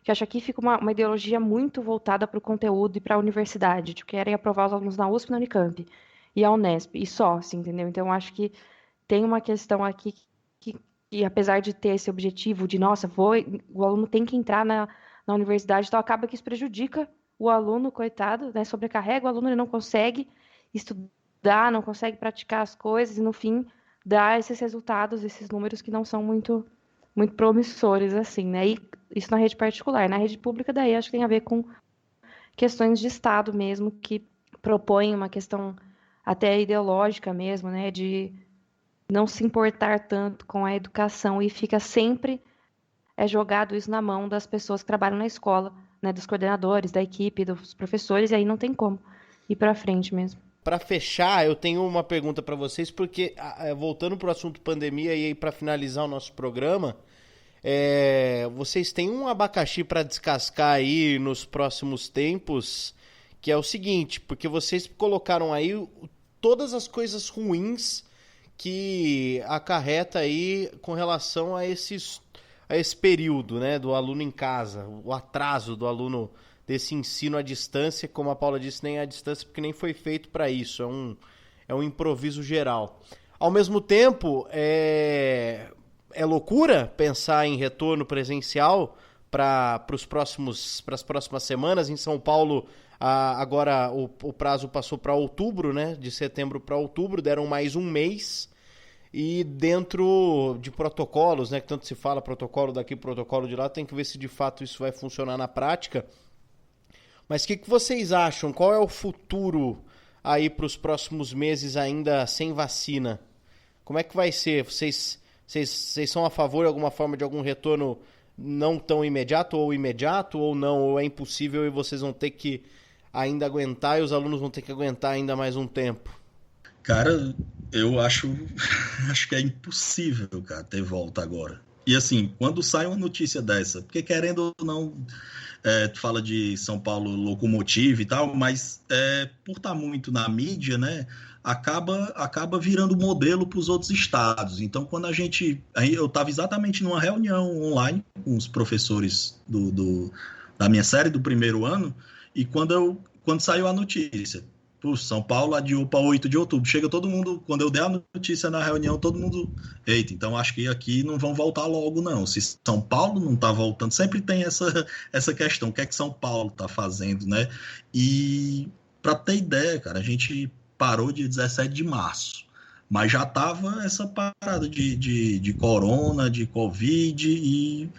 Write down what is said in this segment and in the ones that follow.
que acho que aqui fica uma ideologia muito voltada para o conteúdo e para a universidade, de querem aprovar os alunos na USP e na Unicamp e a Unesp, e só, assim, entendeu? Então, acho que tem uma questão aqui que, que apesar de ter esse objetivo de, nossa, o aluno tem que entrar na universidade, então acaba que isso prejudica o aluno, coitado, né? Sobrecarrega o aluno, ele não consegue estudar, não consegue praticar as coisas, e no fim dá esses resultados, esses números que não são muito promissores, assim, né? E isso na rede particular. Na rede pública, daí, acho que tem a ver com questões de Estado mesmo, que propõem uma questão até ideológica mesmo, né? De não se importar tanto com a educação e fica sempre jogado isso na mão das pessoas que trabalham na escola, né? Dos coordenadores, da equipe, dos professores, e aí não tem como ir para frente mesmo. Para fechar, eu tenho uma pergunta para vocês, porque voltando para o assunto pandemia e aí para finalizar o nosso programa, vocês têm um abacaxi para descascar aí nos próximos tempos, que é o seguinte, porque vocês colocaram aí todas as coisas ruins que acarreta aí com relação a esse período, né, do aluno em casa, o atraso do aluno desse ensino à distância, como a Paula disse, nem à distância, porque nem foi feito para isso, é um improviso geral. Ao mesmo tempo, é loucura pensar em retorno presencial para as próximas semanas. Em São Paulo, agora o prazo passou para outubro, né? De setembro para outubro, deram mais um mês. E dentro de protocolos, né? Que tanto se fala protocolo daqui, protocolo de lá, tem que ver se de fato isso vai funcionar na prática. Mas o que vocês acham? Qual é o futuro aí para os próximos meses ainda sem vacina? Como é que vai ser? Vocês são a favor de alguma forma de algum retorno não tão imediato ou não? Ou é impossível e vocês vão ter que ainda aguentar e os alunos vão ter que aguentar ainda mais um tempo? Cara, eu acho que é impossível, cara, ter volta agora. E assim, quando sai uma notícia dessa, porque querendo ou não, tu fala de São Paulo locomotiva e tal, mas por estar muito na mídia, né, acaba virando modelo para os outros estados. Então, quando eu estava exatamente numa reunião online com os professores da minha série do primeiro ano, e quando saiu a notícia, São Paulo adiou para 8 de outubro. Chega todo mundo, quando eu der a notícia na reunião, todo mundo, eita, então acho que aqui não vão voltar logo, não. Se São Paulo não está voltando, sempre tem essa questão, o que é que São Paulo está fazendo, né? E para ter ideia, cara, a gente parou dia 17 de março, mas já tava essa parada de corona, de Covid, e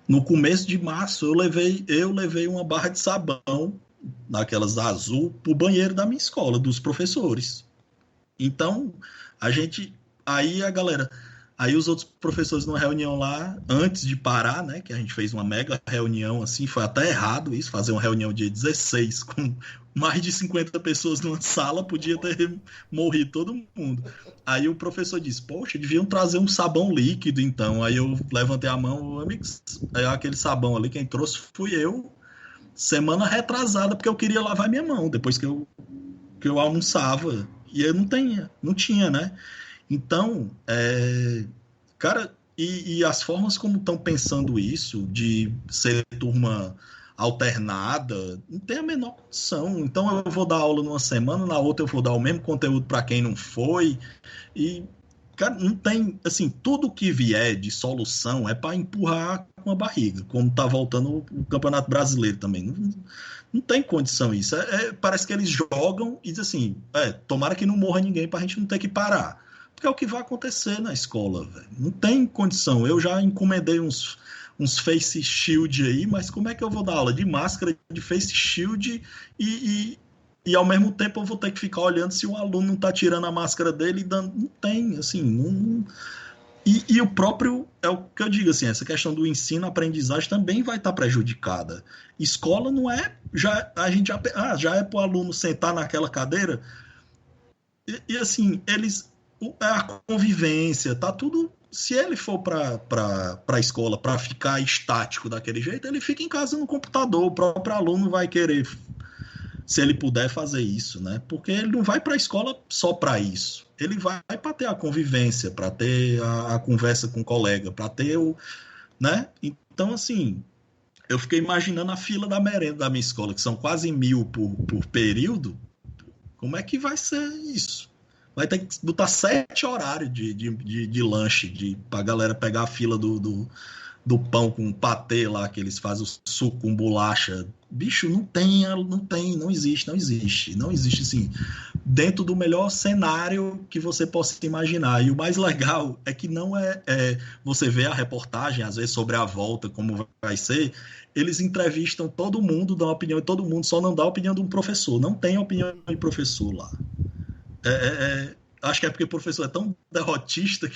no começo de março eu levei uma barra de sabão daquelas azul, pro banheiro da minha escola, dos professores. Então, aí os outros professores numa reunião lá, antes de parar, né, que a gente fez uma mega reunião, assim, foi até errado isso, fazer uma reunião dia 16, com mais de 50 pessoas numa sala, podia ter morrido todo mundo. Aí o professor disse, poxa, deviam trazer um sabão líquido, então. Aí eu levantei a mão, amigos, aquele sabão ali, quem trouxe fui eu, semana retrasada, porque eu queria lavar minha mão depois que eu almoçava. E eu não tinha, né? Então, cara, e as formas como estão pensando isso, de ser turma alternada, não tem a menor condição. Então eu vou dar aula numa semana, na outra eu vou dar o mesmo conteúdo para quem não foi. E, cara, não tem, assim, tudo que vier de solução é para empurrar com a barriga, como tá voltando o Campeonato Brasileiro também. Não tem condição isso. Parece que eles jogam e dizem assim, tomara que não morra ninguém pra gente não ter que parar. Porque é o que vai acontecer na escola, velho. Não tem condição. Eu já encomendei uns face shield aí, mas como é que eu vou dar aula de máscara, de face shield e ao mesmo tempo eu vou ter que ficar olhando se o aluno não tá tirando a máscara dele e dando... Não tem, assim, não... E o próprio, é o que eu digo assim, essa questão do ensino-aprendizagem também vai estar prejudicada. Escola não é, já é para o aluno sentar naquela cadeira e assim, a convivência, tá tudo, se ele for para a escola para ficar estático daquele jeito, ele fica em casa no computador, o próprio aluno vai querer, se ele puder fazer isso, né? Porque ele não vai para a escola só para isso. Ele vai para ter a convivência, para ter a conversa com o colega, para ter o, né? Então, assim, Eu fiquei imaginando a fila da merenda da minha escola, que são quase 1.000 por período. Como é que vai ser isso? Vai ter que botar 7 horários de lanche, pra galera pegar a fila do pão com patê lá, que eles fazem o suco com bolacha. Bicho, não existe assim, dentro do melhor cenário que você possa imaginar. E o mais legal é que não você vê a reportagem, às vezes, sobre a volta, como vai ser, eles entrevistam todo mundo, dão a opinião de todo mundo, só não dá a opinião de um professor. Não tem opinião de professor lá. Acho que é porque o professor é tão derrotista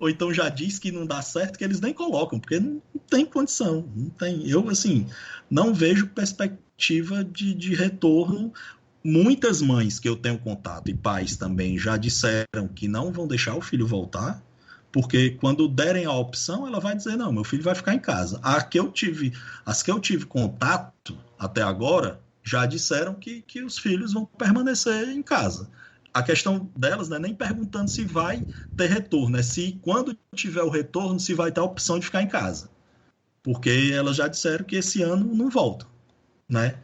ou então já diz que não dá certo que eles nem colocam, porque não tem condição. Não tem. Eu, assim, não vejo perspectiva de retorno. Muitas mães que eu tenho contato e pais também já disseram que não vão deixar o filho voltar, porque quando derem a opção, ela vai dizer, não, meu filho vai ficar em casa. As que eu tive contato até agora já disseram que os filhos vão permanecer em casa. A questão delas não é nem perguntando se vai ter retorno, é se quando tiver o retorno, se vai ter a opção de ficar em casa. Porque elas já disseram que esse ano não voltam, né?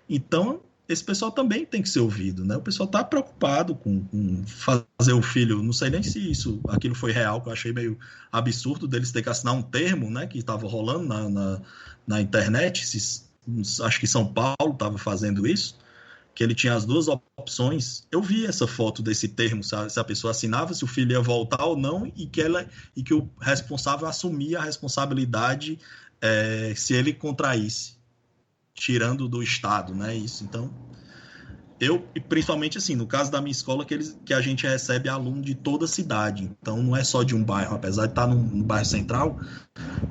Então, esse pessoal também tem que ser ouvido, né? O pessoal está preocupado com fazer o filho, não sei nem se aquilo foi real, que eu achei meio absurdo deles ter que assinar um termo, né? Que estava rolando na internet, acho que São Paulo estava fazendo isso, que ele tinha as duas opções. Eu vi essa foto desse termo, se a pessoa assinava, se o filho ia voltar ou não, e que o responsável assumia a responsabilidade se ele contraísse, tirando do Estado, né? Isso, então, e principalmente assim, no caso da minha escola, que a gente recebe aluno de toda a cidade, então não é só de um bairro, apesar de estar no bairro central,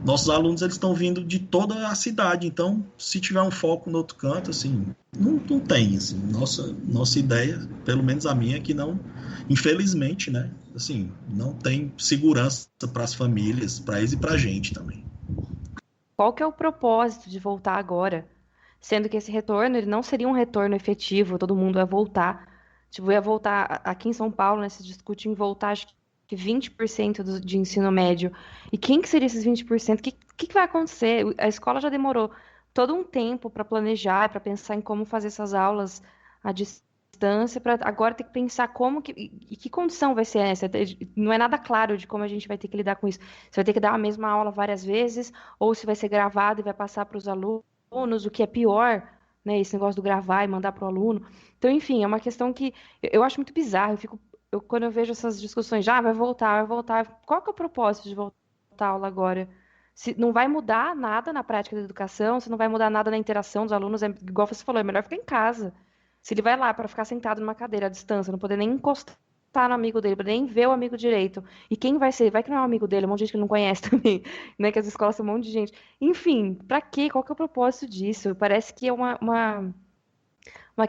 nossos alunos eles estão vindo de toda a cidade, então se tiver um foco no outro canto, assim, não tem, assim, nossa ideia, pelo menos a minha, é que não, infelizmente, né, assim, não tem segurança para as famílias, para eles e para a gente também. Qual que é o propósito de voltar agora? Sendo que esse retorno, ele não seria um retorno efetivo, todo mundo ia voltar. Tipo, ia voltar aqui em São Paulo, né, se discute em voltar, acho que 20% de ensino médio. E quem que seria esses 20%? O que vai acontecer? A escola já demorou todo um tempo para planejar, para pensar em como fazer essas aulas à distância, para agora ter que pensar e que condição vai ser essa. Não é nada claro de como a gente vai ter que lidar com isso. Você vai ter que dar a mesma aula várias vezes, ou se vai ser gravado e vai passar para os alunos, o que é pior, né? Esse negócio do gravar e mandar para o aluno. Então, enfim, é uma questão que eu acho muito bizarro. Quando eu vejo essas discussões, já vai voltar. Qual que é o propósito de voltar à aula agora? Se não vai mudar nada na prática da educação, se não vai mudar nada na interação dos alunos, igual você falou, é melhor ficar em casa. Se ele vai lá para ficar sentado numa cadeira à distância, não poder nem encostar no amigo dele, nem ver o amigo direito. E quem vai ser? Vai que não é um amigo dele, um monte de gente que ele não conhece também, né? Que as escolas são um monte de gente. Enfim, pra quê? Qual que é o propósito disso? Parece que é uma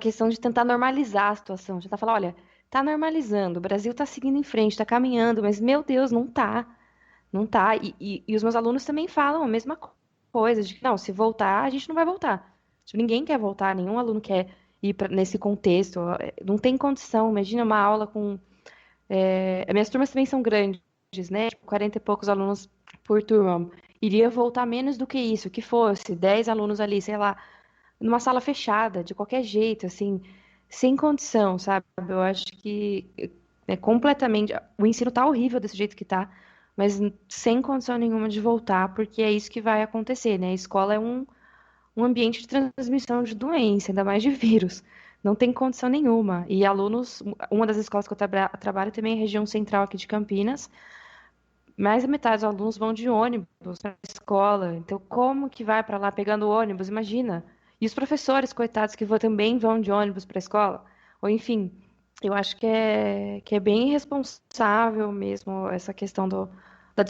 questão de tentar normalizar a situação. Já tá falando, olha, tá normalizando, o Brasil tá seguindo em frente, tá caminhando, mas, meu Deus, não tá. Não tá. E os meus alunos também falam a mesma coisa, de que, não, se voltar, a gente não vai voltar. Tipo, ninguém quer voltar, nenhum aluno quer ir nesse contexto. Não tem condição. Imagina uma aula com minhas turmas também são grandes, né? Tipo, 40 e poucos alunos por turma. Iria voltar menos do que isso, que fosse 10 alunos ali, sei lá, numa sala fechada, de qualquer jeito, assim, sem condição, sabe? Eu acho que é completamente. O ensino tá horrível desse jeito que tá, mas sem condição nenhuma de voltar, porque é isso que vai acontecer, né? A escola é um ambiente de transmissão de doença, ainda mais de vírus. Não tem condição nenhuma. E alunos, uma das escolas que eu trabalho também é região central aqui de Campinas, mais da metade dos alunos vão de ônibus para a escola. Então, como que vai para lá pegando ônibus? Imagina. E os professores, coitados, que também vão de ônibus para a escola. Ou, enfim, eu acho que é bem irresponsável mesmo essa questão da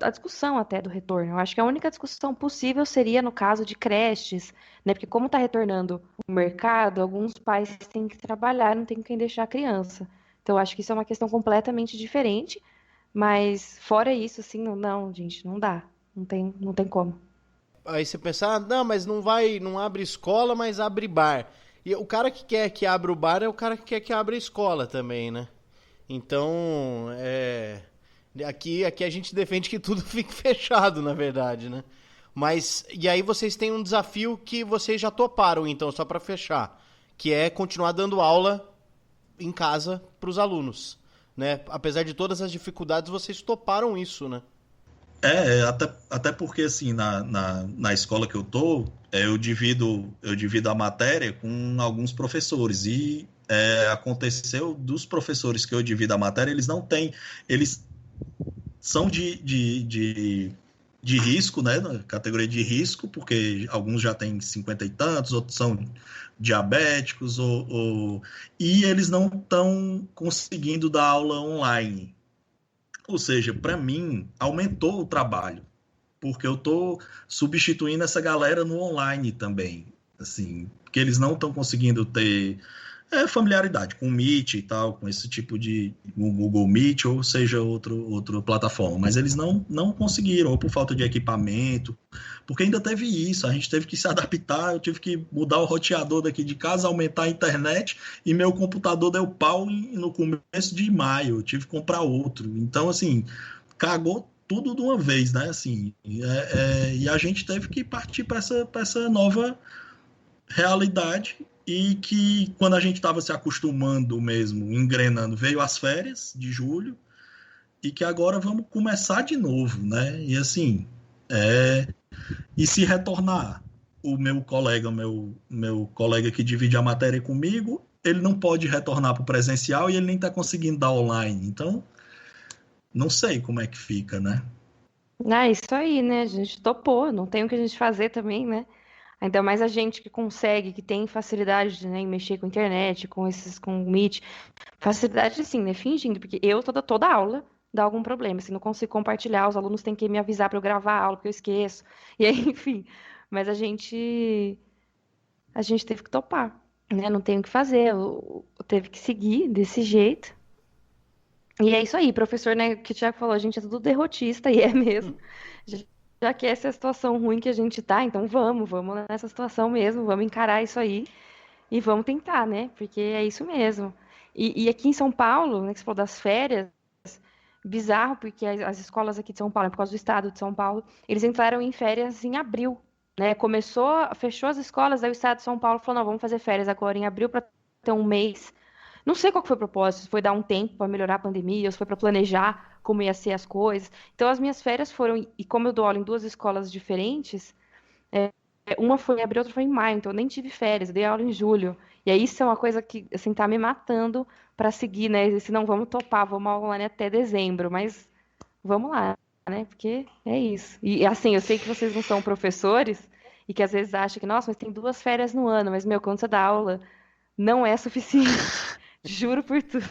discussão até do retorno. Eu acho que a única discussão possível seria no caso de creches, né? Porque como está retornando o mercado, alguns pais têm que trabalhar, não tem quem deixar a criança. Então, eu acho que isso é uma questão completamente diferente. Mas fora isso, assim, não, gente, não dá. Não tem como. Aí você pensa, não, mas não abre escola, mas abre bar. E o cara que quer que abra o bar é o cara que quer que abra a escola também, né? Então, aqui a gente defende que tudo fique fechado, na verdade, né? Mas, e aí vocês têm um desafio que vocês já toparam, então, só para fechar, que é continuar dando aula em casa para os alunos, né? Apesar de todas as dificuldades, vocês toparam isso, né? Até porque, assim, na escola que eu tô, eu divido a matéria com alguns professores, e aconteceu dos professores que eu divido a matéria, eles são de risco, né, na categoria de risco, porque alguns já têm 50 e tantos, outros são diabéticos, e eles não estão conseguindo dar aula online. Ou seja, para mim, aumentou o trabalho, porque eu estou substituindo essa galera no online também, assim, porque eles não estão conseguindo ter familiaridade com o Meet e tal, com esse tipo de Google Meet, ou seja, outra plataforma, mas eles não conseguiram, ou por falta de equipamento, porque ainda teve isso, a gente teve que se adaptar, eu tive que mudar o roteador daqui de casa, aumentar a internet, e meu computador deu pau no começo de maio, eu tive que comprar outro, então, assim, cagou tudo de uma vez, né, assim, e a gente teve que partir para essa nova realidade, e que quando a gente estava se acostumando mesmo, engrenando, veio as férias de julho, e que agora vamos começar de novo, né? E assim, e se retornar, o meu colega que divide a matéria comigo, ele não pode retornar para o presencial e ele nem está conseguindo dar online. Então, não sei como é que fica, né? Isso aí, né? A gente topou, não tem o que a gente fazer também, né? Ainda mais a gente que consegue, que tem facilidade, né, em mexer com a internet, com o Meet. Facilidade, sim, né? Fingindo, porque eu toda aula dá algum problema. Assim, não consigo compartilhar, os alunos têm que me avisar para eu gravar a aula, porque eu esqueço. E aí, enfim. Mas a gente teve que topar, né? Não tem o que fazer. Eu teve que seguir desse jeito. E é isso aí, professor, né? Que o Thiago falou, a gente é tudo derrotista, e é mesmo. Já que essa é a situação ruim que a gente tá, então vamos nessa situação mesmo, vamos encarar isso aí e vamos tentar, né? Porque é isso mesmo. E aqui em São Paulo, né, que você falou das férias, bizarro, porque as escolas aqui de São Paulo, por causa do estado de São Paulo, eles entraram em férias em abril, né? Fechou as escolas, aí o estado de São Paulo falou, não, vamos fazer férias agora em abril para ter um mês. Não sei qual que foi o propósito, se foi dar um tempo para melhorar a pandemia, ou se foi para planejar como ia ser as coisas. Então, as minhas férias foram, e como eu dou aula em duas escolas diferentes, uma foi em abril, outra foi em maio, então eu nem tive férias, eu dei aula em julho. E aí isso é uma coisa que, assim, tá me matando para seguir, né? Se não, vamos topar, vamos online até dezembro, mas vamos lá, né? Porque é isso. E assim, eu sei que vocês não são professores e que às vezes acham que, nossa, mas tem 2 férias no ano, mas, meu, quando você dá aula, não é suficiente. Juro por tudo.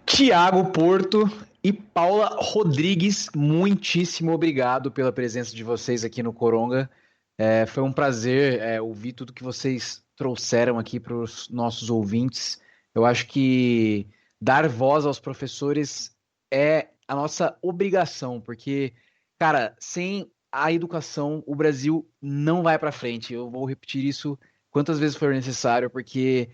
Tiago Porto e Paula Rodrigues, muitíssimo obrigado pela presença de vocês aqui no Coronga. Foi um prazer ouvir tudo que vocês trouxeram aqui para os nossos ouvintes. Eu acho que dar voz aos professores é a nossa obrigação, porque, cara, sem a educação, o Brasil não vai para frente. Eu vou repetir isso quantas vezes for necessário, porque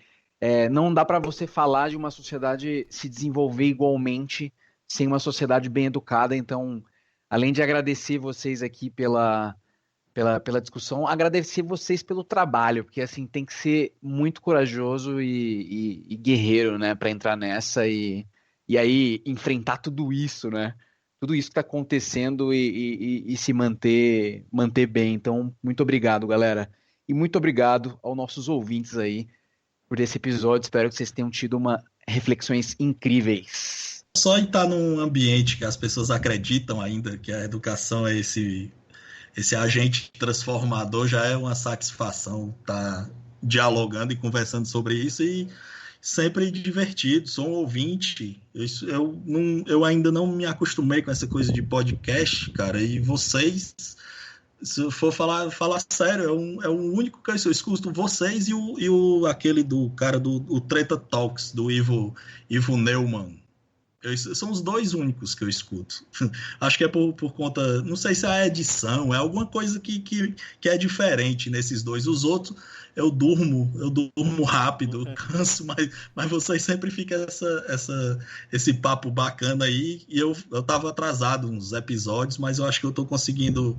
não dá para você falar de uma sociedade se desenvolver igualmente sem uma sociedade bem educada. Então, além de agradecer vocês aqui pela discussão, agradecer vocês pelo trabalho, porque assim tem que ser muito corajoso e guerreiro, né, para entrar nessa e aí enfrentar tudo isso, né? Tudo isso que está acontecendo e se manter bem. Então, muito obrigado, galera. E muito obrigado aos nossos ouvintes aí por esse episódio. Espero que vocês tenham tido reflexões incríveis. Só estar num ambiente que as pessoas acreditam ainda que a educação é esse agente transformador já é uma satisfação estar dialogando e conversando sobre isso, e sempre divertido. Sou um ouvinte. Eu ainda não me acostumei com essa coisa de podcast, cara, e vocês, se eu for falar sério, é o único que eu escuto, vocês e aquele do cara do Treta Talks, do Ivo Neumann. São os dois únicos que eu escuto. Acho que é por conta... Não sei se é a edição, é alguma coisa que é diferente nesses dois. Os outros, eu durmo rápido, canso, mas vocês sempre ficam esse papo bacana aí. E eu tava atrasado uns episódios, mas eu acho que eu tô conseguindo